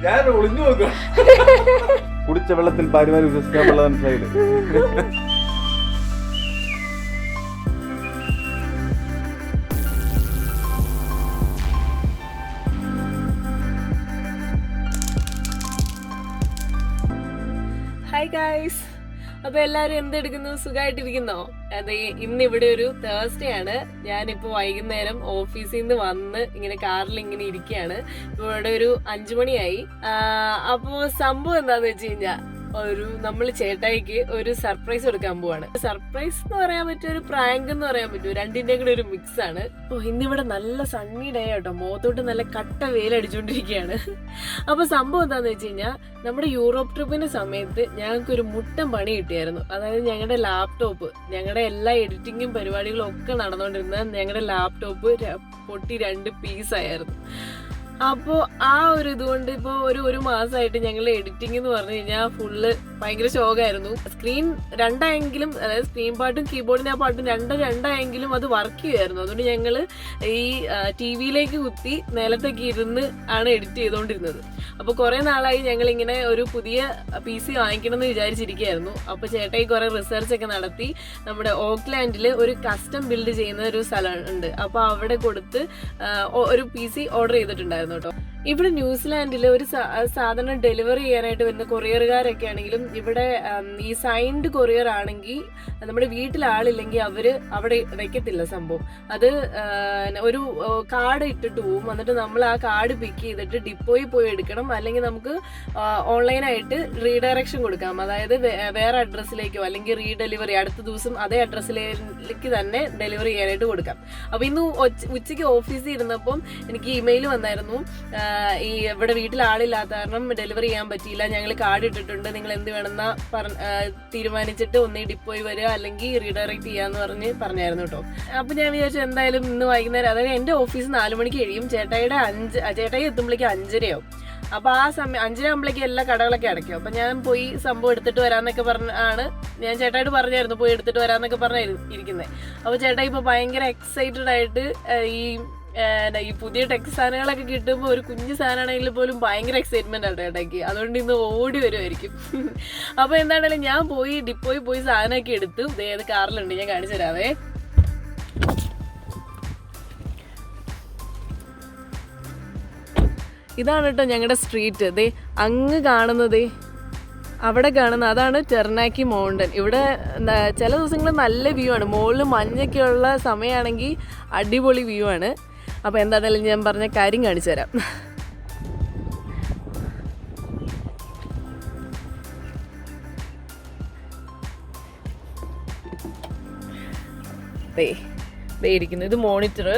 ഞാൻ ഒളിഞ്ഞു നോക്കാം. കുടിച്ച വെള്ളത്തിൽ പാരിവാരി വിശ്വസിക്കാൻ വെള്ളം മനസ്സിലായില്ലേ? ഹായ് ഗായ്സ്, അപ്പോൾ എല്ലാവരും എന്തെടുക്കുന്നു? സുഖമായിട്ടിരിക്കുന്നോ? അതെ, ഇന്നിവിടെ ഒരു തേഴ്സ്ഡേ ആണ്. ഞാനിപ്പോൾ വൈകുന്നേരം ഓഫീസിൽ നിന്ന് വന്ന് ഇങ്ങനെ കാറിൽ ഇങ്ങനെ ഇരിക്കുകയാണ്. ഇപ്പോൾ ഇവിടെ ഒരു 5 മണിയായി. അപ്പോൾ സംഭവം എന്താണെന്ന് വെച്ച് കഴിഞ്ഞാൽ നമ്മൾ ചേട്ടായിക്ക് ഒരു സർപ്രൈസ് കൊടുക്കാൻ പോവാണ്. സർപ്രൈസ് എന്ന് പറയാൻ പറ്റും, ഒരു പ്രാങ്ക് എന്ന് പറയാൻ പറ്റും, രണ്ടിന്റെയും കൂടെ ഒരു മിക്സ് ആണ്. ഇന്നിവിടെ നല്ല സണ്ണി ഡേ കേട്ടോ, മുഖത്തോട്ട് നല്ല കട്ട വെയിലടിച്ചുകൊണ്ടിരിക്കുകയാണ്. അപ്പൊ സംഭവം എന്താന്ന് വെച്ച് കഴിഞ്ഞാൽ, നമ്മുടെ യൂറോപ്പ് ട്രിപ്പിന്റെ സമയത്ത് ഞങ്ങൾക്ക് ഒരു മുട്ടൻ പണി കിട്ടിയായിരുന്നു. അതായത് ഞങ്ങളുടെ ലാപ്ടോപ്പ്, ഞങ്ങളുടെ എല്ലാ എഡിറ്റിങ്ങും പരിപാടികളും ഒക്കെ നടന്നുകൊണ്ടിരുന്ന ഞങ്ങളുടെ ലാപ്ടോപ്പ് പൊട്ടി 2 പീസായിരുന്നു. അപ്പോൾ ആ ഒരു ഇതുകൊണ്ട് ഇപ്പോൾ ഒരു മാസമായിട്ട് ഞങ്ങൾ എഡിറ്റിംഗ് എന്ന് പറഞ്ഞു കഴിഞ്ഞാൽ ഫുള്ള് ഭയങ്കര ശോകമായിരുന്നു. സ്ക്രീൻ രണ്ടായെങ്കിലും, അതായത് സ്ക്രീൻ പാർട്ടും കീബോർഡിൻ്റെ ആ പാർട്ടും രണ്ടായെങ്കിലും അത് വർക്ക് ചെയ്യുമായിരുന്നു. അതുകൊണ്ട് ഞങ്ങൾ ഈ TV-യിലേക്ക് കുത്തി നിലത്തൊക്കെ ഇരുന്ന് ആണ് എഡിറ്റ് ചെയ്തുകൊണ്ടിരുന്നത്. അപ്പോൾ കുറേ നാളായി ഞങ്ങളിങ്ങനെ ഒരു പുതിയ PC വാങ്ങിക്കണം എന്ന് വിചാരിച്ചിരിക്കുകയായിരുന്നു. അപ്പോൾ ചേട്ടായി കുറേ റിസർച്ചൊക്കെ നടത്തി നമ്മുടെ ഓക്ലാൻഡിൽ ഒരു കസ്റ്റം ബിൽഡ് ചെയ്യുന്ന ഒരു സ്ഥലം ഉണ്ട്. അപ്പോൾ അവിടെ കൊടുത്ത് ഒരു PC ഓർഡർ ചെയ്തിട്ടുണ്ടായിരുന്നു കേട്ടോ. ഇവിടെ ന്യൂസിലാൻഡിൽ ഒരു സാധനം ഡെലിവറി ചെയ്യാനായിട്ട് വരുന്ന കൊറിയറുകാരൊക്കെ ആണെങ്കിലും ഇവിടെ ഈ സൈൻഡ് കൊറിയർ ആണെങ്കിൽ നമ്മുടെ വീട്ടിൽ ആളില്ലെങ്കിൽ അവർ അവിടെ വെക്കത്തില്ല സംഭവം. അത് ഒരു കാർഡ് ഇട്ടിട്ട് പോവും. എന്നിട്ട് നമ്മൾ ആ കാർഡ് പിക്ക് ചെയ്തിട്ട് ഡിപ്പോയിൽ പോയി എടുക്കണം. അല്ലെങ്കിൽ നമുക്ക് ഓൺലൈനായിട്ട് റീഡയറക്ഷൻ കൊടുക്കാം. അതായത് വേറെ അഡ്രസ്സിലേക്കോ അല്ലെങ്കിൽ റീഡെലിവറി അടുത്ത ദിവസം അതേ അഡ്രസ്സിലേക്ക് തന്നെ ഡെലിവറി ചെയ്യാനായിട്ട് കൊടുക്കാം. അപ്പോൾ ഇന്ന് ഉച്ചയ്ക്ക് ഓഫീസിൽ ഇരുന്നപ്പം എനിക്ക് ഇമെയിൽ വന്നായിരുന്നു, ഈ ഇവിടെ വീട്ടിൽ ആളില്ലാത്ത കാരണം ഡെലിവറി ചെയ്യാൻ പറ്റിയില്ല, ഞങ്ങൾ കാർഡ് ഇട്ടിട്ടുണ്ട്, നിങ്ങൾ എന്ത് വേണമെന്നാ തീരുമാനിച്ചിട്ട് ഒന്നീ ഡിപ്പോയി വരിക അല്ലെങ്കിൽ റീഡയറക്ട് ചെയ്യാന്ന് പറഞ്ഞായിരുന്നു കേട്ടോ. അപ്പൊ ഞാൻ വിചാരിച്ചു എന്തായാലും ഇന്ന് വൈകുന്നേരം, അതായത് എന്റെ ഓഫീസ് 4 മണിക്ക് കഴിയും, ചേട്ടായി എത്തുമ്പോഴേക്ക് 5:30 അപ്പൊ ആ സമയം 5:30 ആകുമ്പോഴേക്കും എല്ലാ കടകളൊക്കെ അടയ്ക്കും. അപ്പൊ ഞാൻ പോയി സംഭവം എടുത്തിട്ട് വരാന്നൊക്കെ പറഞ്ഞാണ് ഞാൻ ചേട്ടായിട്ട് പറഞ്ഞായിരുന്നു, പോയി എടുത്തിട്ട് വരാന്നൊക്കെ പറഞ്ഞിരിക്കുന്നത്. അപ്പൊ ചേട്ടായി ഇപ്പൊ ഭയങ്കര എക്സൈറ്റഡ് ആയിട്ട് ഈ പുതിയ ടെക് സാധനങ്ങളൊക്കെ കിട്ടുമ്പോൾ ഒരു കുഞ്ഞു സാധനമാണെങ്കിൽ പോലും ഭയങ്കര എക്സൈറ്റ്മെന്റ് ആണ് ചേട്ടായിക്ക്. അതുകൊണ്ട് ഇന്ന് ഓടി വരുമായിരിക്കും. അപ്പൊ എന്താണെങ്കിലും ഞാൻ പോയി ഡിപ്പോയിൽ പോയി സാധനമൊക്കെ എടുത്തു. ഏത് കാറിലുണ്ട് ഞാൻ കാണിച്ചു തരാവേ. ഇതാണ് കേട്ടോ ഞങ്ങളുടെ സ്ട്രീറ്റ്. ദേ അങ്ങ് കാണുന്നത്, അവിടെ കാണുന്ന അതാണ് ടെർനാക്കി മൗണ്ടൻ. ഇവിടെ ചില ദിവസങ്ങളിൽ നല്ല വ്യൂ ആണ്, മുകളിൽ മഞ്ഞൊക്കെ ഉള്ള സമയമാണെങ്കിൽ അടിപൊളി വ്യൂ ആണ്. അപ്പോൾ എന്താണെങ്കിലും ഞാൻ പറഞ്ഞ കാര്യം കാണിച്ചു തരാം. ദേ ഇരിക്കുന്നു, ഇത് മോണിറ്റർ,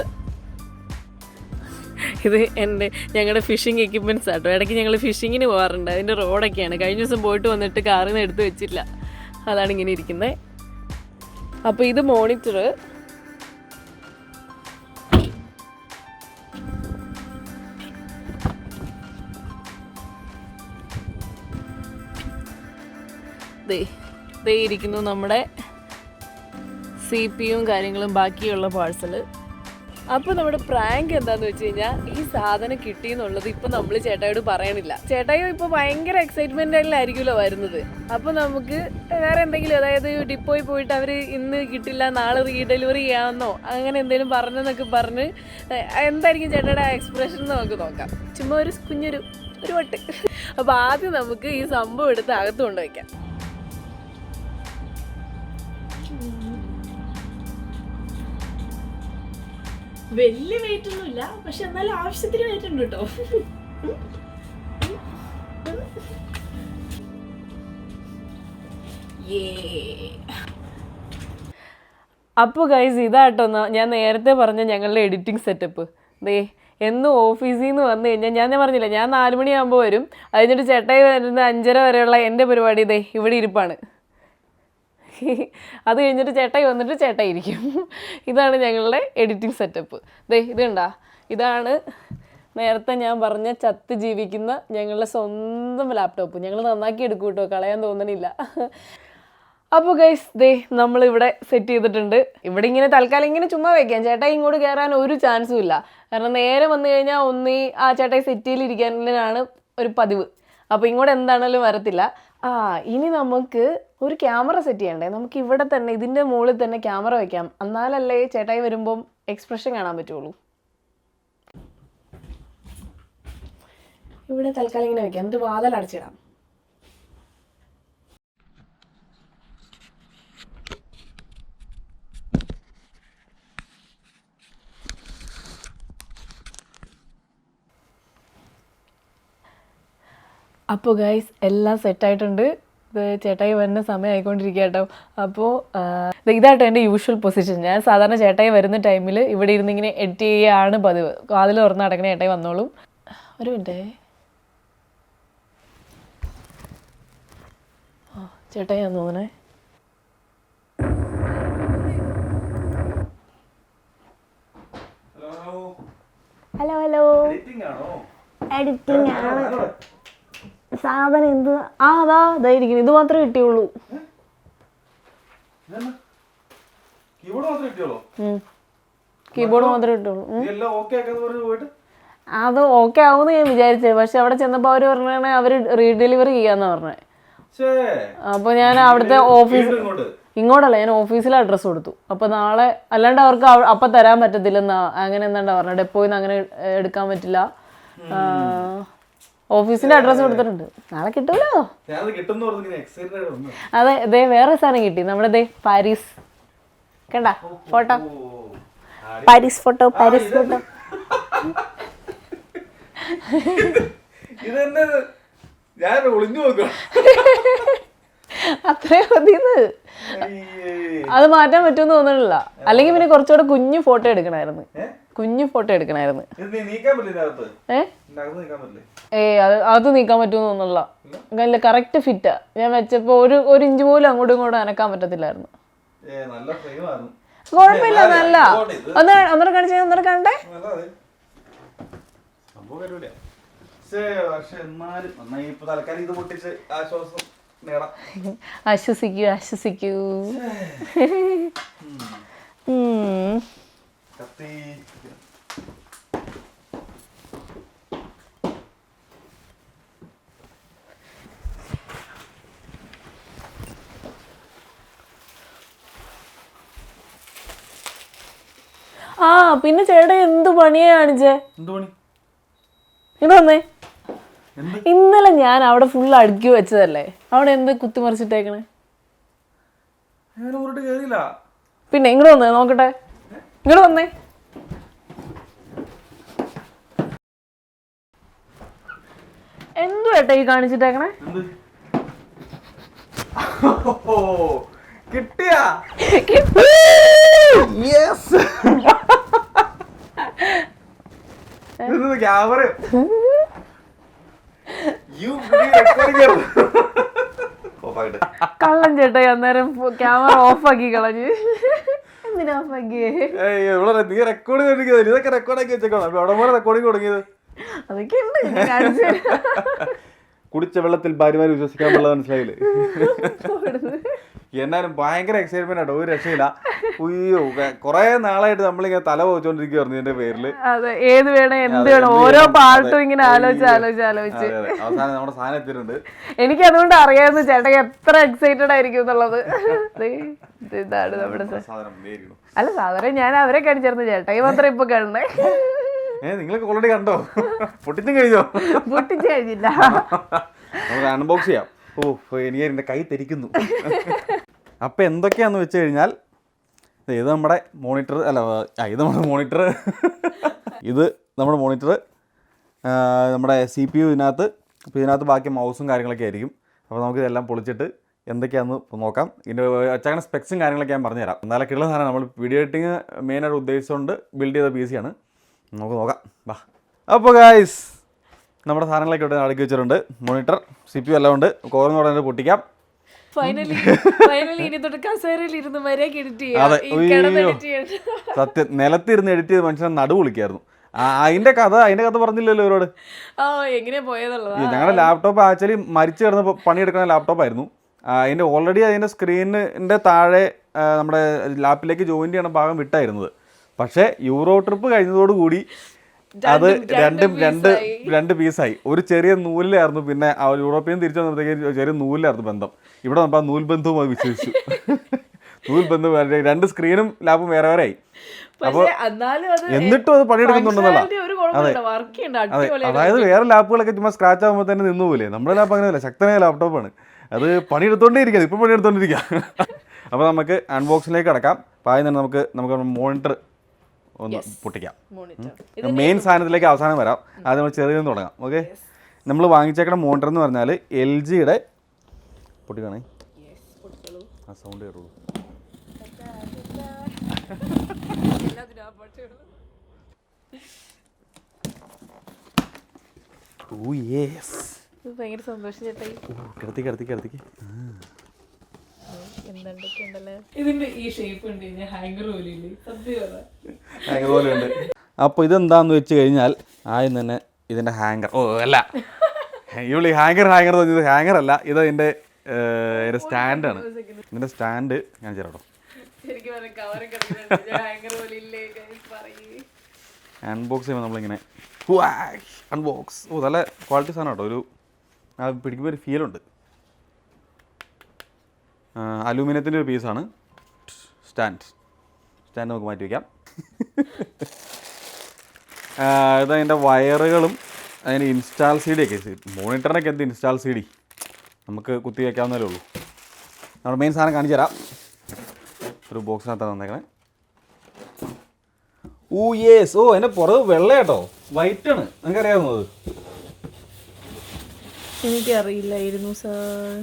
ഇത് ഞങ്ങളുടെ ഫിഷിംഗ് എക്യുപ്മെൻറ്റ്സ് ആട്ടോ. ഇടയ്ക്ക് ഞങ്ങൾ ഫിഷിങ്ങിന് പോകാറുണ്ട്, അതിൻ്റെ റോഡൊക്കെയാണ്. കഴിഞ്ഞ ദിവസം പോയിട്ട് വന്നിട്ട് കാറിൽ നിന്ന് എടുത്ത് വെച്ചില്ല, അതാണ് ഇങ്ങനെ ഇരിക്കുന്നത്. അപ്പോൾ ഇത് മോണിറ്റർ, ദേ ഇരിക്കുന്നു നമ്മുടെ CPU കാര്യങ്ങളും ബാക്കിയുള്ള പാഴ്സല്. അപ്പോൾ നമ്മുടെ പ്രാങ്ക് എന്താന്ന് വെച്ച് കഴിഞ്ഞാൽ, ഈ സാധനം കിട്ടി എന്നുള്ളത് ഇപ്പൊ നമ്മൾ ചേട്ടായോട് പറയണില്ല. ചേട്ടായോ ഇപ്പൊ ഭയങ്കര എക്സൈറ്റ്മെന്റിലായിരിക്കുമല്ലോ വരുന്നത്. അപ്പൊ നമുക്ക് വേറെ എന്തെങ്കിലും, അതായത് ഡിപ്പോയിൽ പോയിട്ട് അവര് ഇന്ന് കിട്ടില്ല നാളെ റീഡെലിവറി ചെയ്യാമെന്നോ അങ്ങനെ എന്തെങ്കിലും പറഞ്ഞെന്നൊക്കെ പറഞ്ഞ് എന്തായിരിക്കും ചേട്ടായുടെ എക്സ്പ്രഷൻ എന്ന് നമുക്ക് നോക്കാം. ചുമ്മാ ഒരു കുഞ്ഞൊരു വട്ട്. അപ്പൊ ആദ്യം നമുക്ക് ഈ സംഭവം എടുത്ത് അകത്ത് കൊണ്ടുവയ്ക്കാം. വലിയ വെയിറ്റ് ഒന്നുമില്ല, പക്ഷെ എന്നാലും ആവശ്യത്തിന് വെയിറ്റ് ഉണ്ട് കേട്ടോ. അപ്പോൾ ഗൈസ് ഇതാട്ടോ ഞാൻ നേരത്തെ പറഞ്ഞ ഞങ്ങളുടെ എഡിറ്റിംഗ് സെറ്റപ്പ്. ദേ എന്നും ഓഫീസിൽ നിന്ന് വന്നു കഴിഞ്ഞാൽ ഞാൻ പറഞ്ഞില്ല, ഞാൻ 4 മണിയാകുമ്പോൾ വരും, അതിഞ്ഞിട്ട് ചേട്ടായി വരുന്ന 5:30 വരെയുള്ള എൻ്റെ പരിപാടി ഇതേ ഇവിടെ ഇരിപ്പാണ്. അത് കഴിഞ്ഞിട്ട് ചേട്ടായി വന്നിട്ട് ചേട്ടായി ഇരിക്കും. ഇതാണ് ഞങ്ങളുടെ എഡിറ്റിംഗ് സെറ്റപ്പ്. ദേ ഇത് കണ്ടാ, ഇതാണ് നേരത്തെ ഞാൻ പറഞ്ഞ ചത്ത് ജീവിക്കുന്ന ഞങ്ങളുടെ സ്വന്തം ലാപ്ടോപ്പ്. ഞങ്ങൾ നന്നാക്കി എടുക്കും കേട്ടോ, കളയാൻ തോന്നണില്ല. അപ്പോൾ ഗൈസ് ദേ നമ്മളിവിടെ സെറ്റ് ചെയ്തിട്ടുണ്ട്. ഇവിടെ ഇങ്ങനെ തൽക്കാലം ഇങ്ങനെ ചുമ്മാ വെക്കാം, ചേട്ടായി ഇങ്ങോട്ട് കയറാൻ ഒരു ചാൻസും ഇല്ല. കാരണം നേരെ വന്നു കഴിഞ്ഞാൽ ഒന്നീ ആ ചേട്ടായി സെറ്റിയിലിരിക്കാനാണ് ഒരു പതിവ്. അപ്പോൾ ഇങ്ങോട്ട് എന്താണേലും വരത്തില്ല. ഇനി നമുക്ക് ഒരു ക്യാമറ സെറ്റ് ചെയ്യണ്ടേ? നമുക്ക് ഇവിടെ തന്നെ ഇതിൻ്റെ മുകളിൽ തന്നെ ക്യാമറ വെക്കാം. എന്നാലല്ലേ ചേട്ടായി വരുമ്പം എക്സ്പ്രഷൻ കാണാൻ പറ്റുള്ളൂ. ഇവിടെ തൽക്കാലം ഇങ്ങനെ വെക്കാം. എന്നിട്ട് വാതിൽ അടച്ചിടാം. അപ്പോൾ ഗൈസ് എല്ലാം സെറ്റായിട്ടുണ്ട്. ഇത് ചേട്ടായി വരുന്ന സമയം ആയിക്കൊണ്ടിരിക്കുക കേട്ടോ. അപ്പോൾ ഇതാട്ടോ എൻ്റെ യൂഷ്വൽ പൊസിഷൻ. ഞാൻ സാധാരണ ചേട്ടായി വരുന്ന ടൈമിൽ ഇവിടെ ഇരുന്ന് ഇങ്ങനെ എഡിറ്റ് ചെയ്യുകയാണ് പതിവ്. വാതിൽ തുറന്ന് അടക്കണ ചേട്ടായി വന്നോളും. ഒരു മിനിറ്റേ. ചേട്ടായി ഞാൻ തോന്നണേ. ഹലോ ഹലോ, എഡിറ്റിംഗ് ആണ്. സാധനം എന്ത്? അതാ ഇതായിരിക്കും. ഇത് മാത്രമേ കിട്ടിയുള്ളൂ. കീബോർഡ് മാത്രമേ കിട്ടുള്ളൂ. അത് ഓക്കെ ആവുമെന്ന് ഞാൻ വിചാരിച്ചത്. പക്ഷെ അവിടെ ചെന്നപ്പോൾ അവർ പറഞ്ഞാണ് അവർ റീഡെലിവറി ചെയ്യാന്നാ പറഞ്ഞത്. അപ്പോൾ ഞാൻ അവിടുത്തെ ഓഫീസ് ഇങ്ങോട്ടല്ല, ഞാൻ ഓഫീസിൽ അഡ്രസ്സ് കൊടുത്തു. അപ്പോൾ നാളെ അല്ലാണ്ട് അവർക്ക് അപ്പം തരാൻ പറ്റത്തില്ലെന്നാ അങ്ങനെ എന്താണ്ടാ പറഞ്ഞത്. ഡെപ്പോയിൽ നിന്ന് അങ്ങനെ എടുക്കാൻ പറ്റില്ല. ഓഫീസിന്റെ അഡ്രസ്സ് കൊടുത്തിട്ടുണ്ട്. നാളെ കിട്ടുമല്ലോ. അതെ, ഇതേ വേറെ സാധനം കിട്ടി. നമ്മുടെ പാരീസ് കണ്ട ഫോട്ടോ. Paris photo. അത്രേ മതിന്ന്. അത് മാറ്റാൻ പറ്റുമെന്ന് തോന്നുന്നില്ല. അല്ലെങ്കിൽ പിന്നെ കുറച്ചുകൂടെ കുഞ്ഞു ഫോട്ടോ എടുക്കണമായിരുന്നു. അത് നീക്കാൻ പറ്റുമെന്ന് തോന്നുന്നില്ല. അല്ല, കറക്റ്റ് ഫിറ്റാ. ഞാൻ വെച്ചപ്പോ ഒരു ഇഞ്ച് പോലും അങ്ങോട്ടും ഇങ്ങോട്ടും അനക്കാൻ പറ്റത്തില്ലായിരുന്നു. കുഴപ്പമില്ല, നല്ല. ഒന്നര കാണിച്ചേ, ഒന്നര കണ്ടേ. ആശ്വസിക്കൂ. പിന്നെ ചേട്ടാ എന്ത് പണിയാ കാണിച്ചേ? ഇവിടെ വന്നേ. ഇന്നലെ ഞാൻ അവിടെ ഫുൾ അടുക്കി വെച്ചതല്ലേ, അവിടെ എന്ത് കുത്തിമറിച്ചിട്ടേക്കണേ? പിന്നെ ഇങ്ങോട്ട് വന്നേ നോക്കട്ടെ. ഇങ്ങോട്ട് വന്നേ. എന്തു ഏട്ടാ ഈ കാണിച്ചിട്ടേക്കണേ? കിട്ടിയാ? ക്യാമറ കള്ളൻ ചേട്ടായി അന്നേരം ക്യാമറ ഓഫ് ആക്കി കളഞ്ഞ്. എന്തിനാ ഓഫ് ആക്കിയേ? നീ റെക്കോർഡ് ചെയ്തിരിക്കുന്നത്. ഇതൊക്കെ റെക്കോർഡാക്കി വെച്ചേക്കണം. അവിടെ റെക്കോർഡിങ് തുടങ്ങിയത് അതൊക്കെ ഉണ്ട്. കുടിച്ച വെള്ളത്തിൽ ഭാര്യമാര് വിശ്വസിക്കാൻ പാടില്ല, മനസ്സിലായില്ലേ? എന്നാലും ഭയങ്കര എക്സൈറ്റ്മെന്റ് ആട്ടോ, ഒരു രക്ഷയില്ല. അയ്യോ, കൊറേ നാളായിട്ട് നമ്മളിങ്ങനെ തല പോയിച്ചോണ്ടിരിക്കുവായിരുന്നു ഇതിന്റെ പേരില്. ഏത് വേണം എന്ത് വേണം ഓരോ പാട്ടും ഇങ്ങനെ ആലോചിച്ച് അവസാനം നമ്മുടെ സാധനം എത്തിയിട്ടുണ്ട്. എനിക്ക് അതുകൊണ്ട് അറിയാവുന്ന ചേട്ടൻ എത്ര എക്സൈറ്റഡ് ആയിരിക്കും എന്നുള്ളത്. ഇതാണ് നമ്മുടെ അല്ല സാധാരണ ഞാൻ അവരെ കാണിച്ചിരുന്നു, ചേട്ടായി മാത്രം ഇപ്പൊ കാണണേ. നിങ്ങളൊക്കെ ഓൾറെഡി കണ്ടോ? പൊട്ടിച്ചും കഴിഞ്ഞോ? പൊട്ടിച്ചു കഴിഞ്ഞില്ല. നമുക്ക് അൺബോക്സ് ചെയ്യാം. എനിക്ക് എൻ്റെ കൈ തെരിക്കുന്നു. അപ്പം എന്തൊക്കെയാണെന്ന് വെച്ച് കഴിഞ്ഞാൽ ഇത് നമ്മുടെ മോണിറ്റർ, ഇത് നമ്മുടെ മോണിറ്റർ, നമ്മുടെ CPU ഇതിനകത്ത്. അപ്പോൾ ഇതിനകത്ത് ബാക്കി മൗസും കാര്യങ്ങളൊക്കെ ആയിരിക്കും. അപ്പോൾ നമുക്കിതെല്ലാം പൊളിച്ചിട്ട് എന്തൊക്കെയാണെന്ന് നോക്കാം. ഇതിൻ്റെ അച്ചാങ്ങനെ സ്പെക്സും കാര്യങ്ങളൊക്കെ ഞാൻ പറഞ്ഞുതരാം. എന്നാലും കിട്ടുന്ന സാധനം നമ്മൾ വീഡിയോ എഡിറ്റിങ് മെയിനായിട്ട് ഉദ്ദേശിച്ചുകൊണ്ട് ബിൽഡ് ചെയ്ത PC ആണ്. നമുക്ക് നോക്കാം, വാ. അപ്പോൾ ഗായ്സ് നമ്മുടെ സാധനങ്ങളൊക്കെ ഇവിടെ അടുക്കി വെച്ചിട്ടുണ്ട്. മോണിറ്റർ, CPU എല്ലാം ഉണ്ട്. കോർന്ന് പറഞ്ഞിട്ട് പൊട്ടിക്കാം. സത്യം, നിലത്തിരുന്ന് എഡിറ്റ് ചെയ്ത് മനുഷ്യനെ നടു വിളിക്കായിരുന്നു. അതിന്റെ കഥ പറഞ്ഞില്ലല്ലോ ഇവരോട്. ഞങ്ങളുടെ ലാപ്ടോപ്പ് ആക്ച്വലി മരിച്ചു കിടന്ന് പണിയെടുക്കുന്ന ലാപ്ടോപ്പായിരുന്നു. അതിൻ്റെ സ്ക്രീനിൻ്റെ താഴെ നമ്മുടെ ലാപ്പിലേക്ക് ജോയിൻ്റ് ചെയ്യണ ഭാഗം വിട്ടായിരുന്നത്. പക്ഷേ യൂറോ ട്രിപ്പ് കഴിഞ്ഞതോടുകൂടി അത് രണ്ട് പീസായി. ഒരു ചെറിയ നൂലിലായിരുന്നു, പിന്നെ യൂറോപ്യൻ തിരിച്ചു വന്നപ്പോഴത്തേക്ക് ചെറിയ നൂലിലായിരുന്നു ബന്ധം. ഇവിടെ വന്നപ്പോൾ ആ നൂൽ ബന്ധവും അത് വിശ്വസിച്ചു. നൂൽ ബന്ധം 2 സ്ക്രീനും ലാപ്പും വേറെ വേറെ ആയി. അപ്പോൾ എന്നിട്ടും അത് പണിയെടുക്കുന്നുണ്ടെന്നല്ല. അതെ അതെ, അതായത് വേറെ ലാപ്പുകളൊക്കെ ചുമ്മാ സ്ക്രാച്ച് ആകുമ്പോൾ തന്നെ നിന്നു പോലെ. നമ്മുടെ ലാപ്പ് അങ്ങനെയല്ല, ശക്തനായ ലാപ്ടോപ്പാണ്. അത് പണിയെടുത്തോണ്ടേ ഇരിക്കുക, ഇപ്പം പണിയെടുത്തോണ്ടിരിക്കുക. അപ്പോൾ നമുക്ക് അൺബോക്സിലേക്ക് കിടക്കാം. ആദ്യം തന്നെ നമുക്ക് മോണിറ്റർ ഒന്ന് പൊട്ടിക്കാം. മെയിൻ സാധനത്തിലേക്ക് അവസാനം വരാം. ആദ്യം നമ്മൾ ചെറിയൊന്ന് തുടങ്ങാം. ഓക്കെ, നമ്മൾ വാങ്ങിച്ചേക്കണ മോണിറ്റർ എന്ന് പറഞ്ഞാൽ LGയുടെ പൊട്ടിക്കാണേ. ആ സൗണ്ട് കേട്ടുള്ളൂ. ഭയങ്കര സന്തോഷം ചേട്ടാ. കിടത്തി. ഇതിന്റെ ഈ ഷേപ്പ് ഉണ്ട്, ഹാങ്ങർ പോലെ ഉണ്ട്. അപ്പോൾ ഇതെന്താന്ന് വെച്ച് കഴിഞ്ഞാൽ ആദ്യം തന്നെ ഇതിന്റെ ഹാങ്ങർ. അല്ല, ഇവിടെ ഹാങ്ങർ തോന്നിയത് ഹാങ്ങർ അല്ല, ഇത് ഇതിന്റെ സ്റ്റാൻഡാണ്. ഇതിന്റെ സ്റ്റാൻഡ് ഞാൻ ചേട്ടോ. അൺബോക്സ് ചെയ്യുമ്പോൾ നമ്മളിങ്ങനെ അൺബോക്സ്. നല്ല ക്വാളിറ്റി സാധനം കേട്ടോ. ഒരു പിടിക്കുമ്പോൾ ഒരു ഫീലുണ്ട്. അലൂമിനിയത്തിൻ്റെ ഒരു പീസാണ് സ്റ്റാൻഡ് നമുക്ക് മാറ്റി വയ്ക്കാം. ഇതതിൻ്റെ വയറുകളും അതിൻ്റെ ഇൻസ്റ്റാൾ CD ഒക്കെ. മോണിറ്ററിനൊക്കെ എന്ത് ഇൻസ്റ്റാൾ CD നമുക്ക് കുത്തി വയ്ക്കാവുന്നതേ ഉള്ളൂ. നമ്മുടെ മെയിൻ സാധനം കാണിച്ചു തരാം. ഒരു ബോക്സിനകത്താണ് തന്നേക്കണേ. എൻ്റെ പുറത്ത് വെള്ള കേട്ടോ, വൈറ്റാണ്. നിങ്ങൾക്കറിയാവുന്നത്? എനിക്കറിയില്ലായിരുന്നു സാർ.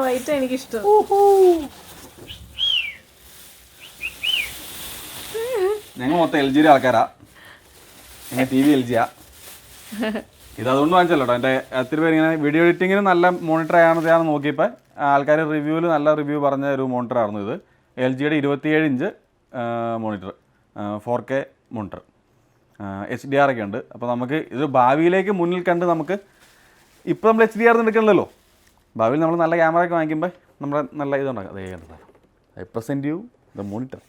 വൈറ്റ് എനിക്കിഷ്ടം. ഞങ്ങൾ മൊത്തം LGയുടെ ആൾക്കാരാ. ഞങ്ങൾ TV LGയാ. ഇത് അതുകൊണ്ട് വാങ്ങിച്ചല്ലോ കേട്ടോ. എൻ്റെ ഒത്തിരി പേര് ഇങ്ങനെ വീഡിയോ എഡിറ്റിങ്ങിന് നല്ല മോണിറ്റർ ആണെന്ന് നോക്കിയപ്പോൾ ആൾക്കാർ റിവ്യൂവിൽ നല്ല റിവ്യൂ പറഞ്ഞ ഒരു മോണിറ്ററായിരുന്നു ഇത്. LGയുടെ 27 inch monitor, 4K monitor, HDR ഒക്കെ ഉണ്ട്. അപ്പോൾ നമുക്ക് ഇത് ഭാവിയിലേക്ക് മുന്നിൽ കണ്ട് നമുക്ക് ഇപ്പോൾ നമ്മൾ HDR എടുക്കണമല്ലോ. ഭാവിയിൽ നമ്മൾ നല്ല ക്യാമറ ഒക്കെ വാങ്ങിക്കുമ്പോൾ നമ്മുടെ നല്ല ഇതുണ്ടാകും. അതേ കണ്ടതാണ്. I present you the monitor.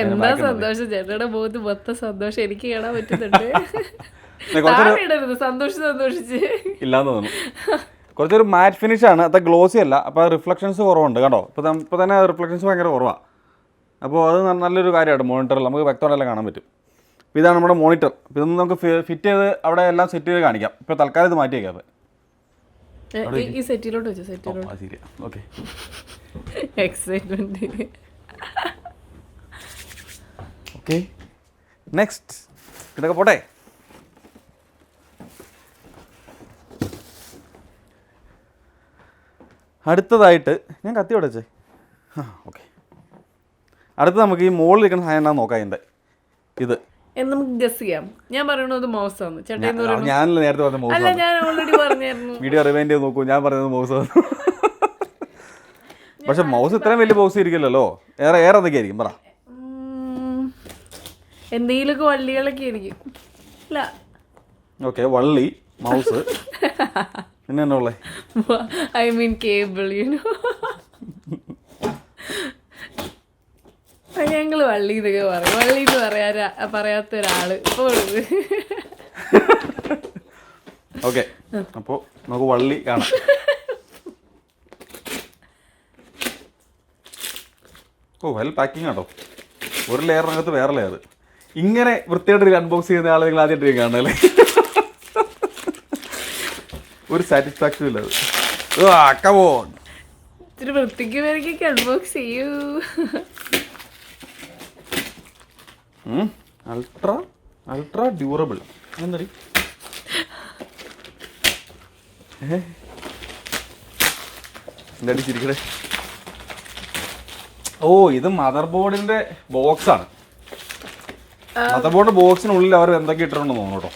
എന്താ സന്തോഷം ചേട്ടയുടെ മുഖത്ത് മൊത്തം സന്തോഷം എനിക്ക് കാണാൻ പറ്റുന്നുണ്ട്. സന്തോഷിച്ച് ഇല്ലാന്ന് തോന്നുന്നു. കുറച്ചൊരു മാറ്റ് ഫിനിഷ് ആണ്, അത്ര ഗ്ലോസി അല്ല. അപ്പോൾ റിഫ്ലക്ഷൻസ് കുറവുണ്ട് കേട്ടോ. ഇപ്പോൾ തന്നെ റിഫ്ലക്ഷൻസ് ഭയങ്കര കുറവാണ്. അപ്പോൾ അത് നല്ലൊരു കാര്യമാണ്. മോണിറ്ററിൽ നമുക്ക് വ്യക്തമായിട്ടെല്ലാം കാണാൻ പറ്റും. അപ്പോൾ ഇതാണ് നമ്മുടെ മോണിറ്റർ. അപ്പോൾ ഇതൊന്ന് നമുക്ക് ഫിറ്റ് ചെയ്ത് അവിടെ എല്ലാം സെറ്റ് ചെയ്ത് കാണിക്കാം. ഇപ്പോൾ തൽക്കാലം ഇത് മാറ്റി വയ്ക്കാം. ഈ സെറ്റിലോട്ട് വെച്ചു. Okay, excitement. ഓക്കെ, നെക്സ്റ്റ് ഇതൊക്കെ പോട്ടെ. അടുത്തതായിട്ട് ഞാൻ കത്തി ഉടച്ചേ. ഓക്കെ, അടുത്ത് നമുക്ക് ഈ മുകളിൽ ഇരിക്കുന്ന സാധനം എന്താ നോക്കാം. എൻ്റെ ഇത് നമുക്ക് ഗസ് ചെയ്യാം. ഞാൻ പറയണത് മൗസ് ആണ്. ഞാൻ നേരത്തെ പറഞ്ഞ മൗസ്. ഞാൻ ഓൾറെഡി പറഞ്ഞായിരുന്നു. വീഡിയോ റിവൈൻഡ് ചെയ്ത് നോക്കൂ. ഞാൻ പറഞ്ഞത് മൗസ് ആണ്. പക്ഷെ മൗസ് ഇത്രയും വലിയ ബോക്സ് ഇരിക്കില്ലല്ലോ. ഏറെ അതൊക്കെ ആയിരിക്കും. പറ, എന്തെങ്കിലുമൊക്കെ വള്ളികളൊക്കെ ആയിരിക്കും. ഇല്ല, ഓക്കെ, വള്ളി, മൗസ്, പിന്നെ എന്നാ ഉള്ളേ? I mean cable. ഞങ്ങൾ വള്ളി എന്നൊക്കെ പറയും. വള്ളി എന്ന് പറയാത്ത ഒരാള് ഇപ്പോൾ. ഓക്കെ, അപ്പോൾ നമുക്ക് വള്ളി കാണാം. വെൽ പാക്കിംഗ് ആട്ടോ. ഒരു ലെയറിനകത്ത് വേറെ ലെയർ. ഇങ്ങനെ വൃത്തിയായിട്ട് അൺബോക്സ് ചെയ്യുന്ന ആളെ നിങ്ങൾ ആദ്യമായിട്ട് കാണണല്ലേ. ഒരു സാറ്റിസ്ഫാക്ഷൻ ഇല്ല അത്. ഇത്തിരി വൃത്തിക്ക് പേരൊക്കെ അൺബോക്സ് ചെയ്യൂ. അൾട്രാ ഡ്യൂറബിൾ എന്താടി? എന്താടി ചിരിക്കടേ? ഇത് മദർ ബോർഡിന്റെ ബോക്സ് ആണ്. മദർ ബോർഡിന്റെ ബോക്സിനുള്ളിൽ അവർ എന്തൊക്കെ ഇട്ടിട്ടുണ്ടെന്ന് തോന്നുന്നു കേട്ടോ.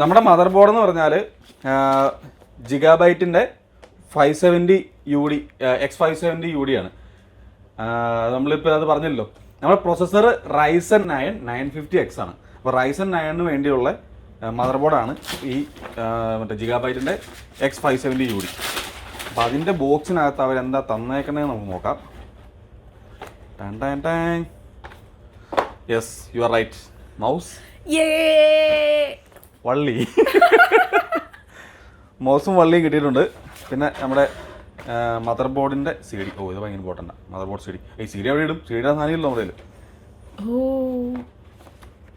നമ്മുടെ മദർ ബോർഡ് എന്ന് പറഞ്ഞാൽ ജിഗാബൈറ്റിൻ്റെ 570 UD X570 UD ആണ്. നമ്മളിപ്പോൾ അത് പറഞ്ഞല്ലോ. നമ്മുടെ പ്രൊസസ്സർ Ryzen 9 950X ആണ്. അപ്പോൾ Ryzen 9 വേണ്ടിയുള്ള മദർ ബോർഡാണ് ഈ മറ്റേ ജിഗാബൈറ്റിൻ്റെ X570 UD. അപ്പോൾ അതിൻ്റെ ബോക്സിനകത്ത് അവരെന്താ തന്നേക്കണേന്ന് നമുക്ക് നോക്കാം. Yes you are right. Mouse യേ വള്ളി. മൗസും വള്ളിയും കിട്ടിയിട്ടുണ്ട്. പിന്നെ നമ്മുടെ മദർ ബോർഡിൻ്റെ സി ഡി. ഇത് ഭയങ്കര important. Mother board C D. ഈ സി ഡി അവിടെ ഇടും. സി ഡിയുടെ സാധനമില്ല നമ്മുടെ കയ്യിൽ.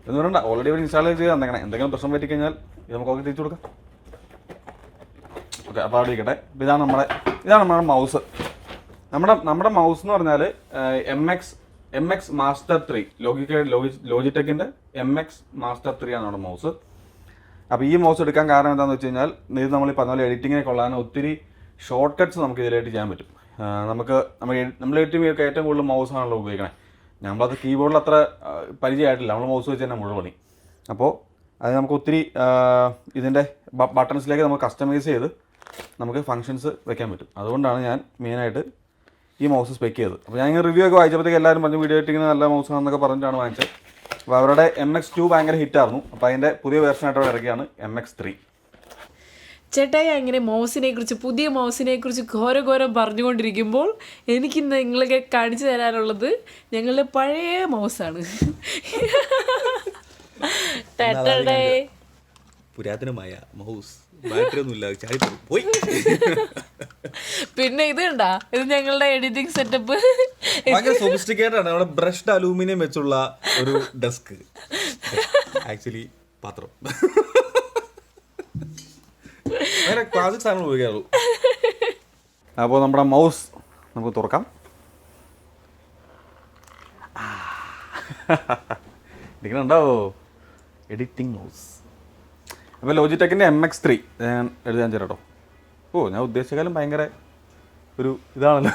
എന്ന് പറയണ്ട, ഓൾറെഡി അവർ ഇൻസ്റ്റാൾ ചെയ്ത് തന്നേക്കണേ. എന്തെങ്കിലും പ്രശ്നം പറ്റിക്കഴിഞ്ഞാൽ ഇത് നമുക്ക് തിരിച്ചു കൊടുക്കാം. ഓക്കെ, അപ്പോൾ അവിടെ ഇരിക്കട്ടെ. ഇതാണ് നമ്മുടെ മൗസ്. നമ്മുടെ മൗസ് എന്ന് പറഞ്ഞാൽ M X master 3 ലോജിടെക്കിൻ്റെ MX master 3 ആണ് നമ്മുടെ മൗസ്. അപ്പോൾ ഈ മൗസ് എടുക്കാൻ കാരണം എന്താണെന്ന് വെച്ച് കഴിഞ്ഞാൽ ഇത് നമ്മൾ ഈ പറഞ്ഞ പോലെ എഡിറ്റിങ്ങിനെ കൊള്ളാൻ ഒത്തിരി ഷോർട്ട് കട്ട്സ് നമുക്ക് ഇതിലായിട്ട് ചെയ്യാൻ പറ്റും. നമ്മൾ എഡിറ്റിംഗ് ഏറ്റവും കൂടുതൽ മൗസാണല്ലോ ഉപയോഗിക്കണേ. നമ്മളത് കീബോർഡിൽ അത്ര പരിചയമായിട്ടില്ല. നമ്മൾ മൗസ് വെച്ച് തന്നെ മുഴുവൻ പണി. അപ്പോൾ അത് നമുക്ക് ഒത്തിരി ഇതിൻ്റെ ബട്ടൺസിലേക്ക് നമുക്ക് കസ്റ്റമൈസ് ചെയ്ത് നമുക്ക് ഫങ്ഷൻസ് വെക്കാൻ പറ്റും. അതുകൊണ്ടാണ് ഞാൻ മെയിനായിട്ട് ഈ മൗസ് സ്പെക്ക് ചെയ്തത്. അപ്പോൾ ഞാൻ റിവ്യൂ ഒക്കെ വായിച്ചപ്പോഴത്തേക്ക് എല്ലാവരും പറഞ്ഞു വീഡിയോ എഡിറ്റിങ്ങിന് നല്ല മൗസാണെന്നൊക്കെ പറഞ്ഞിട്ടാണ് വാങ്ങിച്ചത്. അപ്പോൾ അവരുടെ MX2 ഭയങ്കര ഹിറ്റായിരുന്നു. അപ്പോൾ അതിൻ്റെ പുതിയ വേർഷനായിട്ട് അവിടെ ഇറക്കിയാണ് MX3. ചേട്ടായി അങ്ങനെ പുതിയ മൗസിനെ കുറിച്ച് ഘോരം പറഞ്ഞുകൊണ്ടിരിക്കുമ്പോൾ എനിക്ക് നിങ്ങളൊക്കെ കാണിച്ചു തരാനുള്ളത് ഞങ്ങളുടെ പഴയ മൗസാണ്. പുരാതനമായ മൗസ്, ബാറ്ററി ഒന്നുമില്ല, പോയി. പിന്നെ ഇത് കണ്ടാ, ഇത് ഞങ്ങളുടെ എഡിറ്റിംഗ് സെറ്റപ്പ് ഭയങ്കര സോഫിസ്റ്റിക്കേറ്റഡ് ആണ്. അവിടെ ബ്രഷ്ഡ് അലൂമിനിയം വെച്ചുള്ള ഒരു ഡെസ്ക്, ആക്ച്വലി പാത്രം. അങ്ങനെ ക്ലാസിക് സാധനങ്ങൾ ഉപയോഗിക്കാറുള്ളൂ. അപ്പോൾ നമ്മുടെ മൗസ് നമുക്ക് തുറക്കാം. ഇരിക്കണുണ്ടാവോ എഡിറ്റിംഗ് മൗസ്. അപ്പോൾ ലോജിടെക്കിൻ്റെ MX3 ഞാൻ എഴുതാൻ ചേട്ടോ. ഞാൻ ഉദ്ദേശിച്ചാലും ഭയങ്കര ഒരു ഇതാണല്ലോ.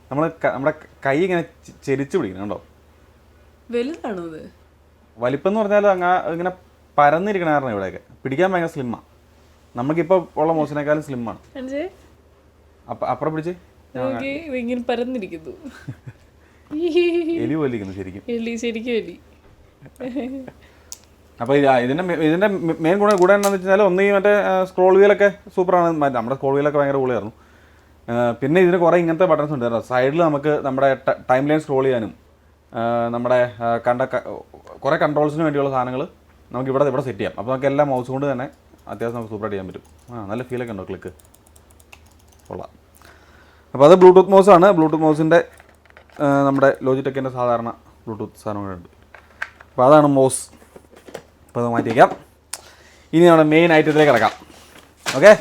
നമ്മുടെ കൈ ഇങ്ങനെ ചെരിച്ച് പിടിക്കണം കേട്ടോ. വലുതാണോ ഇത്? വലിപ്പം എന്ന് പറഞ്ഞാൽ ഇങ്ങനെ പരന്നിരിക്കണ കാരണം ഇവിടെയൊക്കെ പിടിക്കാൻ ഭയങ്കര സ്ലിമ്മാണ്. നമുക്കിപ്പോൾ ഉള്ള മൗസിനേക്കാളും സ്ലിമ്മാണ്. അപ്പുറം പിടിച്ച് ഇങ്ങനെ പരന്നിരിക്കുന്നു. എലി പോലിരിക്കുന്നു ശരിക്കും. എലി. അപ്പോൾ ഇതിൻ്റെ മെയിൻ ഗുണം എന്താണെന്ന് വെച്ചാൽ ഒന്നീ മറ്റേ സ്ക്രോൾ വീലൊക്കെ സൂപ്പറാണ്. നമ്മുടെ സ്ക്രോൾ വീലൊക്കെ ഭയങ്കര പൊളിയായിരുന്നു. പിന്നെ ഇതിന് കുറേ ഇങ്ങനത്തെ ബട്ടൺസ് ഉണ്ട്. സൈഡിൽ നമുക്ക് നമ്മുടെ ടൈം ലൈൻ സ്ക്രോൾ ചെയ്യാനും നമ്മുടെ കുറേ കൺട്രോൾസിന് വേണ്ടിയുള്ള സാധനങ്ങൾ നമുക്ക് ഇവിടെ സെറ്റ് ചെയ്യാം. അപ്പോൾ നമുക്ക് എല്ലാ മൗസ് കൊണ്ട് തന്നെ അത്യാവശ്യം നമുക്ക് സൂപ്പറായിട്ട് ചെയ്യാൻ പറ്റും. നല്ല ഫീലൊക്കെ ഉണ്ടോ ക്ലിക്ക് കൊള്ളാം. അപ്പോൾ അത് ബ്ലൂടൂത്ത് മൗസാണ്. ബ്ലൂടൂത്ത് മൗസിൻ്റെ നമ്മുടെ ലോജിടെക്കിൻ്റെ സാധാരണ ബ്ലൂടൂത്ത് സാധനങ്ങളുണ്ട്. അപ്പോൾ അതാണ് മൗസ്. അപ്പോൾ അത് മാറ്റി വയ്ക്കാം. ഇനി നമ്മുടെ മെയിൻ ഐറ്റത്തിലേക്ക് കിടക്കാം. ഓക്കെ,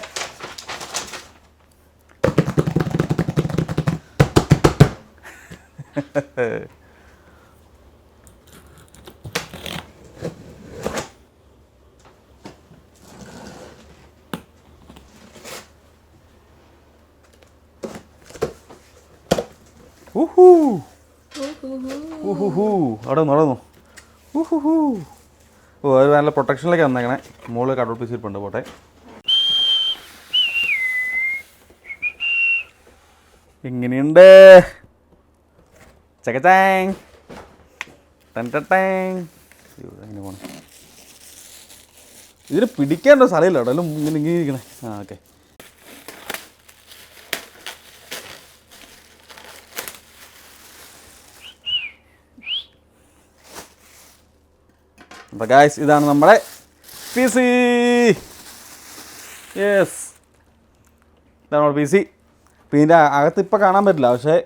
അവിടെ നടന്നു. അത് നല്ല പ്രൊട്ടക്ഷനിലേക്ക് വന്നേക്കണേ. മുകളിൽ കടൽ പീസ് ഇരിപ്പുണ്ട്. പോട്ടെ. എങ്ങനെയുണ്ട് ചക്കച്ചാങ് എങ്ങനെ പോണം? ഇതിന് പിടിക്കേണ്ട സ്ഥലമില്ല കേട്ടോ. എല്ലാം ഇങ്ങനെ ഇരിക്കണേ. ഓക്കെ. അപ്പോൾ ഗായ്സ്, ഇതാണ് നമ്മുടെ PC. യെസ്, ഇതാണ് നമ്മുടെ PC. അപ്പോൾ ഇതിൻ്റെ അകത്ത് ഇപ്പോൾ കാണാൻ പറ്റില്ല, പക്ഷേ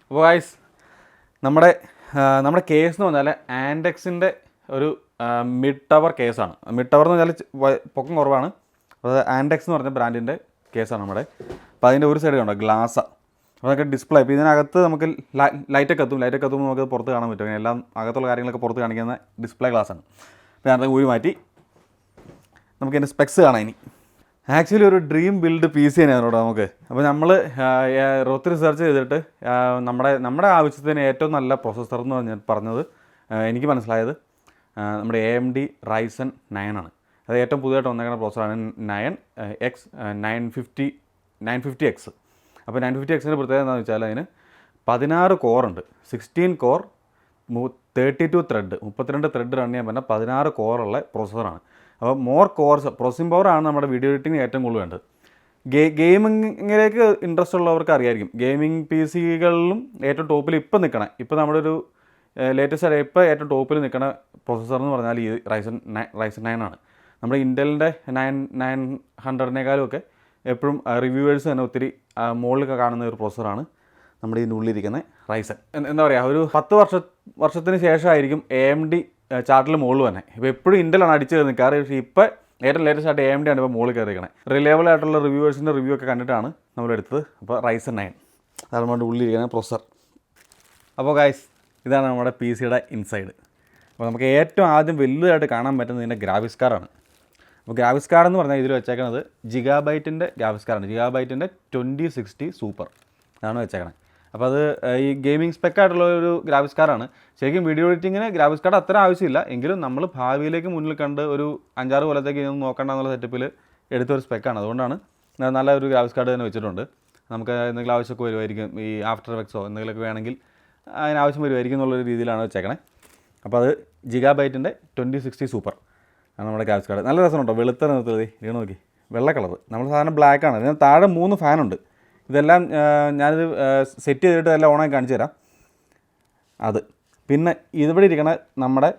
അപ്പോൾ ഗായ്സ് നമ്മുടെ കേസ് എന്ന് പറഞ്ഞാൽ ആൻഡെക്സിൻ്റെ ഒരു മിഡ് ടവർ കേസാണ്. മിഡ് ടവർ എന്ന് പറഞ്ഞാൽ പൊക്കം കുറവാണ്. അത് ആൻഡെക്സ് എന്ന് പറഞ്ഞ ബ്രാൻഡിൻ്റെ കേസാണ് നമ്മുടെ. അപ്പോൾ അതിൻ്റെ ഒരു സൈഡ് കണ്ടോ ഗ്ലാസ്സാണ്. അപ്പോൾ അതൊക്കെ ഡിസ്പ്ലേ. ഇപ്പോൾ ഇതിനകത്ത് നമുക്ക് ലൈറ്റൊക്കെ എത്തുമ്പോൾ നമുക്ക് പുറത്ത് കാണാൻ പറ്റും. എല്ലാം അകത്തുള്ള കാര്യങ്ങളൊക്കെ പുറത്ത് കാണിക്കുന്ന ഡിസ്പ്ലേ ഗ്ലാസ്സാണ്. അപ്പോൾ ഞാനത് ഊരി മാറ്റി നമുക്ക് ഇതിൻ്റെ സ്പെക്സ് കാണാം. ഇനി ആക്ച്വലി ഒരു ഡ്രീം ബിൽഡ് PC തന്നെയാണ് കേട്ടോ നമുക്ക്. അപ്പോൾ നമ്മൾ ഒത്തിരി റിസർച്ച് ചെയ്തിട്ട് നമ്മുടെ ആവശ്യത്തിന് ഏറ്റവും നല്ല പ്രൊസസ്സർ എന്ന് പറഞ്ഞത് എനിക്ക് മനസ്സിലായത് നമ്മുടെ AMD Ryzen 9 ആണ്. അത് ഏറ്റവും പുതിയതായിട്ട് വന്നേക്കുന്ന പ്രോസസ്സറാണ് 950X. അപ്പോൾ 950Xൻ്റെ പ്രത്യേകത എന്താണെന്ന് വെച്ചാൽ അതിന് 16 കോറുണ്ട്, 16 കോർ 32 ത്രെഡ്, 32 ത്രെഡ് റൺ ചെയ്യാൻ പറ്റുന്ന 16 കോറുള്ള പ്രോസസ്സറാണ്. അപ്പോൾ മോർ കോർസ് പ്രോസസ്സിംഗ് പവറാണ് നമ്മുടെ വീഡിയോ എഡിറ്റിംഗ് ഏറ്റവും കൂടുതൽ വേണ്ടത്. ഗെയിമിങ്ങിലേക്ക് ഇൻട്രസ്റ്റ് ഉള്ളവർക്ക് അറിയായിരിക്കും. ഗെയിമിംഗ് പി സികളിലും ഏറ്റവും ടോപ്പിൽ ഇപ്പോൾ നിൽക്കണേ, ഇപ്പോൾ നമ്മുടെ ഒരു ലേറ്റസ്റ്റ് ആയിട്ട് ഇപ്പോൾ ഏറ്റവും ടോപ്പിൽ നിൽക്കുന്ന പ്രോസസ്സർ എന്ന് പറഞ്ഞാൽ ഈ റൈസൻ 9 ആണ്. നമ്മുടെ ഇൻ്റലിൻ്റെ 900-നേക്കാളും ഒക്കെ എപ്പോഴും റിവ്യൂവേഴ്സ് തന്നെ ഒത്തിരി മുകളിലൊക്കെ കാണുന്ന ഒരു പ്രോസസ്സറാണ് നമ്മുടെ ഇതിൻ്റെ ഉള്ളിലിരിക്കുന്ന റൈസൻ. എന്താ പറയുക, ഒരു 10 വർഷത്തിന് ശേഷമായിരിക്കും AMD ചാർട്ടിൽ മുകളിൽ തന്നെ. ഇപ്പോൾ എപ്പോഴും ഇൻ്റലാണ് അടിച്ച് നിൽക്കാറ്, പക്ഷേ ഇപ്പോൾ ഏറ്റവും ലേറ്റസ്റ്റ് ആയിട്ട് AMD ആണ് ഇപ്പോൾ മുകളിൽ കയറിയിരിക്കണേ. റിലയബിൾ ആയിട്ടുള്ള റിവ്യൂവേഴ്സിൻ്റെ റിവ്യൂ ഒക്കെ കണ്ടിട്ടാണ് നമ്മളെടുത്തത്. അപ്പോൾ റൈസൻ 9 അതാണ് നമ്മുടെ ഉള്ളിലിരിക്കുന്ന പ്രോസസ്സർ. അപ്പോൾ ഗൈസ്, ഇതാണ് നമ്മുടെ പി സിയുടെ ഇൻസൈഡ്. അപ്പോൾ നമുക്ക് ഏറ്റവും ആദ്യം വലുതായിട്ട് കാണാൻ പറ്റുന്നത് ഇതിൻ്റെ ഗ്രാഫിക്സ് കാർഡാണ്. അപ്പോൾ ഗ്രാഫിക്സ് കാർഡ് എന്ന് പറഞ്ഞാൽ ഇതിൽ വെച്ചേക്കുന്നത് ജിഗാബൈറ്റിൻ്റെ ഗ്രാഫിക്സ് കാർഡാണ്. ജിഗാബൈറ്റിൻ്റെ 2060 സൂപ്പർ അതാണ് വെച്ചേക്കണത്. അപ്പോൾ അത് ഈ ഗെയിമിംഗ് സ്പെക്കായിട്ടുള്ള ഒരു ഗ്രാഫിക്സ് കാർഡാണ്. ശരിക്കും വീഡിയോ എഡിറ്റിങ്ങിന് ഗ്രാഫിക്സ് കാർഡ് അത്ര ആവശ്യമില്ല, എങ്കിലും നമ്മൾ ഭാവിയിലേക്ക് മുന്നിൽ കണ്ട് ഒരു 5-6 കൊല്ലത്തേക്ക് ഇതൊന്നും നോക്കണ്ട എന്നുള്ള സെറ്റപ്പിൽ എടുത്തൊരു സ്പെക്കാണ്. അതുകൊണ്ടാണ് നല്ല ഒരു ഗ്രാഫിക്സ് കാർഡ് തന്നെ വെച്ചിട്ടുണ്ട്. നമുക്ക് എന്തെങ്കിലും ആവശ്യമൊക്കെ വരുമായിരിക്കും, ഈ ആഫ്റ്റർ എഫക്ട്സോ എന്തെങ്കിലുമൊക്കെ വേണമെങ്കിൽ അതിനാവശ്യം വരുമായിരിക്കും എന്നുള്ളൊരു രീതിയിലാണ് വെച്ചേക്കണേ. അപ്പോൾ അത് ജിഗാബൈറ്റിൻ്റെ 2060 സൂപ്പർ ആണ് നമ്മുടെ ഗ്രാഫിക്സ് കാർഡ്. നല്ല രസമുണ്ടോ, വെളുത്ത നിർത്തത് ഇത് നോക്കി, വെള്ള കളർ. നമ്മൾ സാധാരണ ബ്ലാക്കാണ്. ഇതിന് താഴെ 3 ഫാനുണ്ട്. ഇതെല്ലാം ഞാനിത് സെറ്റ് ചെയ്തിട്ട് എല്ലാം ഓണാക്കി കാണിച്ചു തരാം. അത് പിന്നെ ഇതിവിടെ ഇരിക്കണ നമ്മുടെ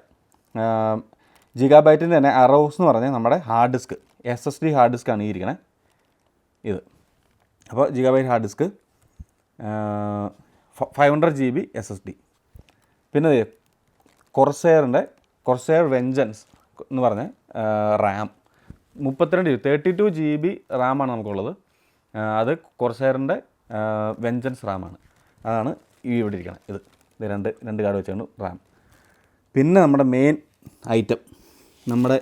ജിഗാബൈറ്റിൻ്റെ തന്നെ അറോസ് എന്ന് പറഞ്ഞാൽ നമ്മുടെ ഹാർഡ് ഡിസ്ക്, SSD ഹാർഡ് ഡിസ്ക്കാണ് ഈ ഇരിക്കണേ ഇത്. അപ്പോൾ gigabyte hard disk, 500 GB SSD. പിന്നെ കൊർസെയർ വെഞ്ചൻസ് എന്ന് പറഞ്ഞ റാം 32 GB റാമാണ് നമുക്കുള്ളത്. അത് കൊർസെയറിൻ്റെ വെഞ്ചൻസ് റാമാണ്. അതാണ് ഈ ഇവിടെ ഇരിക്കണം. ഇത് രണ്ട് കാർഡ് വെച്ചാണ് റാം. പിന്നെ നമ്മുടെ മെയിൻ ഐറ്റം, നമ്മുടെ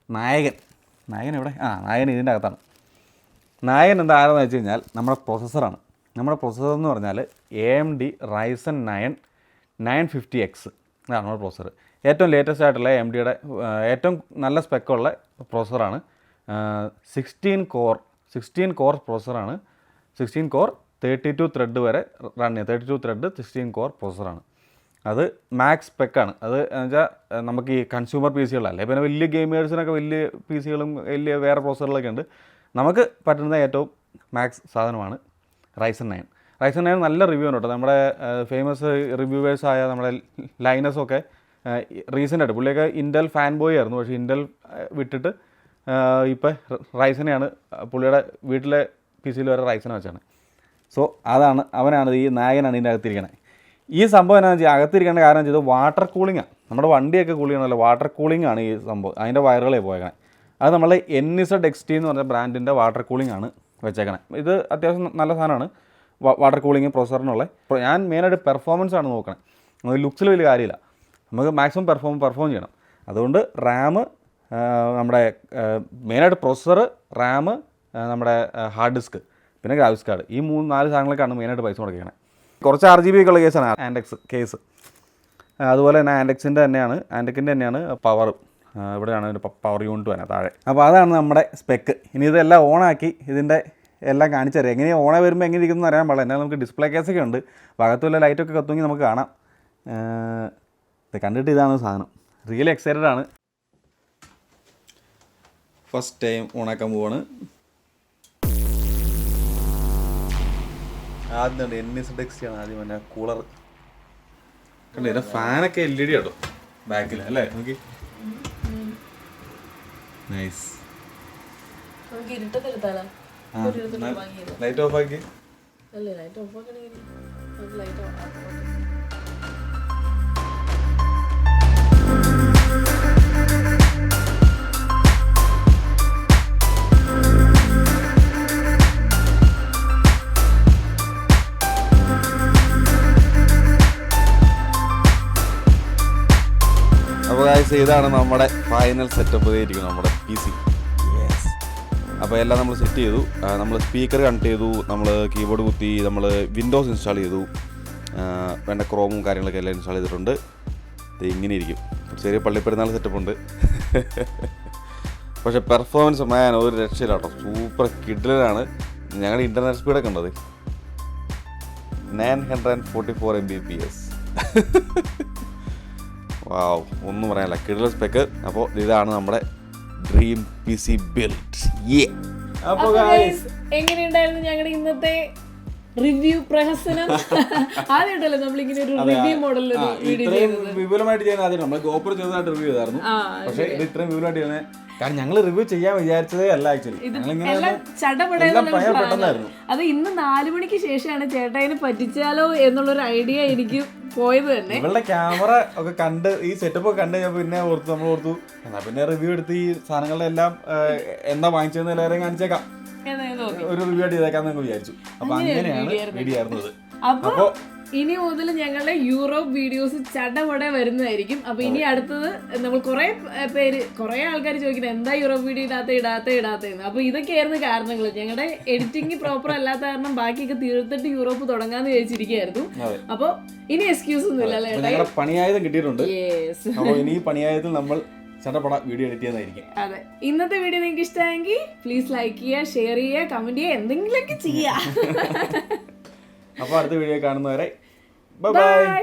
നായകൻ എവിടെ? നായകൻ ഇതിൻ്റെ അകത്താണ്. നായകൻ എന്താണെന്ന് വെച്ച് കഴിഞ്ഞാൽ നമ്മുടെ പ്രോസസ്സറാണ്. നമ്മുടെ പ്രോസസ്സർ എന്ന് പറഞ്ഞാൽ AMD Ryzen 950X അതാണ് നമ്മുടെ പ്രോസസ്സർ. ഏറ്റവും ലേറ്റസ്റ്റ് ആയിട്ടുള്ള AMDയുടെ ഏറ്റവും നല്ല സ്പെക്കുള്ള പ്രോസസ്സറാണ്. 16 കോർ പ്രോസസ്സറാണ്. 16 കോർ 32 ത്രെഡ് വരെ റൺ ചെയ്യുക. 32 ത്രെഡ് 16 കോർ പ്രോസസ്സറാണ്. അത് മാക്സ് സ്പെക്കാണ്. അത് എന്ന് വെച്ചാൽ നമുക്ക് ഈ കൺസ്യൂമർ പി സികളല്ലേ, പിന്നെ വലിയ ഗെയിമേഴ്സിനൊക്കെ വലിയ പി സികളും വലിയ വേറെ പ്രോസസ്സറുകളൊക്കെ ഉണ്ട്. നമുക്ക് പറ്റുന്ന ഏറ്റവും മാക്സ് സാധനമാണ് Ryzen 9 നല്ല റിവ്യൂ ഉണ്ട് കേട്ടോ. നമ്മുടെ ഫേമസ് റിവ്യൂവേഴ്സായ നമ്മുടെ ലൈനസൊക്കെ റീസെൻ്റ് ആയിട്ട്, പുള്ളിയൊക്കെ ഇൻ്റൽ ഫാൻ ബോയ് ആയിരുന്നു, പക്ഷേ ഇൻ്റൽ വിട്ടിട്ട് ഇപ്പോൾ റൈസനെയാണ് പുള്ളിയുടെ വീട്ടിലെ പി സിയിൽ വരെ റൈസനെ വെച്ചാണ്. സോ അവനാണ് ഈ നായകനാണ് ഇതിൻ്റെ അകത്തിരിക്കണേ. ഈ സംഭവം എന്താണെന്ന് വെച്ചാൽ അകത്തിരിക്കേണ്ട കാരണം ചെയ്ത് വാട്ടർ കൂളിങ്ങാണ്. നമ്മുടെ വണ്ടിയൊക്കെ കൂൾ ചെയ്യണമല്ലോ, വാട്ടർ കൂളിംഗ് ആണ് ഈ സംഭവം. അതിൻ്റെ വയറുകളെ പോയേക്കണേ. അത് നമ്മൾ NZXT എന്ന് പറഞ്ഞ ബ്രാൻഡിൻ്റെ വാട്ടർ കൂളിംഗ് ആണ് വെച്ചേക്കണേ. ഇത് അത്യാവശ്യം നല്ല സാധനമാണ്, വാട്ടർ കൂളിംഗ് പ്രോസസ്സറിനുള്ള. ഞാൻ മെയിനായിട്ട് പെർഫോമൻസ് ആണ് നോക്കണേ, ലുക്സിൽ വലിയ കാര്യമില്ല. നമുക്ക് മാക്സിമം പെർഫോം ചെയ്യണം. അതുകൊണ്ട് റാം, നമ്മുടെ മെയിനായിട്ട് പ്രോസസ്സർ, റാം, നമ്മുടെ ഹാർഡ് ഡിസ്ക്, പിന്നെ ഗ്രാഫിക്സ് കാർഡ്, ഈ 3-4 സാധനങ്ങൾക്കാണ് മെയിനായിട്ട് പൈസ മുടക്കിയാണ്. കുറച്ച് RGB ഒക്കെ ഉള്ള കേസാണ് ആൻഡെക്സ് കേസ്. അതുപോലെ തന്നെ ആൻഡെക്കിൻ്റെ തന്നെയാണ് പവർ. ഇവിടെയാണ് അതിൻ്റെ പവർ യൂണിറ്റ് തന്നെ താഴെ. അപ്പോൾ അതാണ് നമ്മുടെ സ്പെക്ക്. ഇനി ഇതെല്ലാം ഓണാക്കി ഇതിൻ്റെ എല്ലാം കാണിച്ചു തരാം. എങ്ങനെയാണ് ഓണേ വരുമ്പോൾ എങ്ങനെ ഇരിക്കുന്നു അറിയാൻ പാടില്ല. എന്നാൽ നമുക്ക് ഡിസ്പ്ലേ കേസൊക്കെ ഉണ്ട്, ഭാഗത്തുള്ള ലൈറ്റൊക്കെ കത്തുമെങ്കിൽ നമുക്ക് കാണാം. ഇത് കണ്ടിട്ട് ഇതാണ് സാധനം. റിയലി എക്സൈറ്റഡ് ആണ്. ഫസ്റ്റ് ടൈം ഓണാക്കാൻ പോവാണ്. ആദ്യം NZXT ആണ് ആദ്യം തന്നെ കൂളർ കണ്ടേ. ഇതിൻ്റെ ഫാനൊക്കെ LED കേട്ടോ ബാക്കിൽ അല്ലേ, നോക്കി. നൈസ്. ലൈറ്റ് ഓഫ് ആക്കി. അപ്പോൾ ഇതാണ് നമ്മുടെ ഫൈനൽ സെറ്റപ്പ് ഇരിക്കുന്നത് നമ്മുടെ PC. യെസ്. അപ്പോൾ എല്ലാം നമ്മൾ സെറ്റ് ചെയ്തു. നമ്മൾ സ്പീക്കർ കണക്ട് ചെയ്തു, നമ്മൾ കീബോർഡ് കുത്തി, നമ്മൾ വിൻഡോസ് ഇൻസ്റ്റാൾ ചെയ്തു, വേണ്ട ക്രോമും കാര്യങ്ങളൊക്കെ എല്ലാം ഇൻസ്റ്റാൾ ചെയ്തിട്ടുണ്ട്. ഇങ്ങനെ ഇരിക്കും. ചെറിയ പള്ളിപ്പെരുന്നാൾ സെറ്റപ്പ് ഉണ്ട്. പക്ഷേ പെർഫോമൻസ് ഒരു രക്ഷയില്ല കേട്ടോ. സൂപ്പർ കിഡിലാണ്. ഞങ്ങളുടെ ഇൻ്റർനെറ്റ് സ്പീഡൊക്കെ ഉണ്ടത്. 944 Mbps. വാവ്, ഒന്നും പറയാനില്ല, കിടിലൻ സ്പെക്ക്. അപ്പോൾ ഇതാണ് നമ്മുടെ ഡ്രീം PC ബിൽഡ്. അപ്പോൾ എങ്ങനെയുണ്ടായിരുന്നു ഞങ്ങളുടെ ഇന്നത്തെ റിവ്യൂ പ്രഹസനം? ആദ്യമായിട്ടല്ലേ നമ്മളിങ്ങനെ ഒരു റിവ്യൂ മോഡലിൽ ഇത്രയും വിപുലമായിട്ട് ചെയ്യുന്ന ആദ്യം നമ്മൾ ഗോപുരം ചെറുതായിട്ട് റിവ്യൂ ചെയ്തായിരുന്നു. പക്ഷേ ഇത് ഇത്രയും വിപുലമായിട്ട് ചെയ്യുന്നത് കാരണം ഞങ്ങൾ റിവ്യൂ ചെയ്യാൻ വിചാരിച്ചതേ അല്ല. ആക്ച്വലി പെട്ടെന്നായിരുന്നു. അത് ഇന്ന് 4 മണിക്ക് ശേഷമാണ് ചേട്ടായിനെ പറ്റിച്ചാലോ എന്നുള്ളൊരു ഐഡിയ എനിക്ക് പോയത് തന്നെ. ഇവളുടെ ക്യാമറ ഒക്കെ കണ്ട് ഈ സെറ്റപ്പ് ഒക്കെ കണ്ട് ഞാൻ പിന്നെ നമ്മൾ ഓർത്തു എന്നാ പിന്നെ റിവ്യൂ എടുത്ത് ഈ സാധനങ്ങളുടെ എല്ലാം എന്താ വാങ്ങിച്ചതെന്ന് എല്ലാവരെയും കാണിച്ചേക്കാം, ഒരു റിവ്യൂ ആയിട്ട് ചെയ്തേക്കാന്ന് വിചാരിച്ചു. അപ്പൊ അങ്ങനെയാണ് വീഡിയോ ആയിരുന്നത്. അപ്പൊ ഇനി മുതൽ ഞങ്ങളുടെ യൂറോപ്പ് വീഡിയോസ് ചടപടെ വരുന്നതായിരിക്കും. അപ്പൊ ഇനി അടുത്തത് നമ്മൾ കുറെ ആൾക്കാർ ചോദിക്കുന്നത് എന്താ യൂറോപ്പ് വീഡിയോ ഇടാത്തേന്ന്. അപ്പൊ ഇതൊക്കെയായിരുന്നു കാരണങ്ങൾ. ഞങ്ങളുടെ എഡിറ്റിംഗ് പ്രോപ്പർ അല്ലാത്ത കാരണം ബാക്കിയൊക്കെ തീർത്തിട്ട് യൂറോപ്പ് തുടങ്ങാന്ന് വിചാരിച്ചിരിക്കുകയായിരുന്നു. അപ്പൊ ഇനി എക്സ്ക്യൂസ് ഒന്നും ഇല്ല, പണിയായതും കിട്ടിയിട്ടുണ്ട്. അപ്പൊ ഇനി പണിയായതിൽ നമ്മൾ വീഡിയോ എഡിറ്റ് ചെയ്യുന്നതായിരിക്കും. അതെ, ഇന്നത്തെ വീഡിയോ നിങ്ങൾക്ക് ഇഷ്ടമായെങ്കിൽ പ്ലീസ് ലൈക്ക് ചെയ്യുക, ഷെയർ ചെയ്യുക, കമന്റ് ചെയ്യുക, എന്തെങ്കിലുമൊക്കെ ചെയ്യുക. അപ്പോൾ അടുത്ത വീഡിയോ കാണുന്നവരെ ബൈ ബൈ.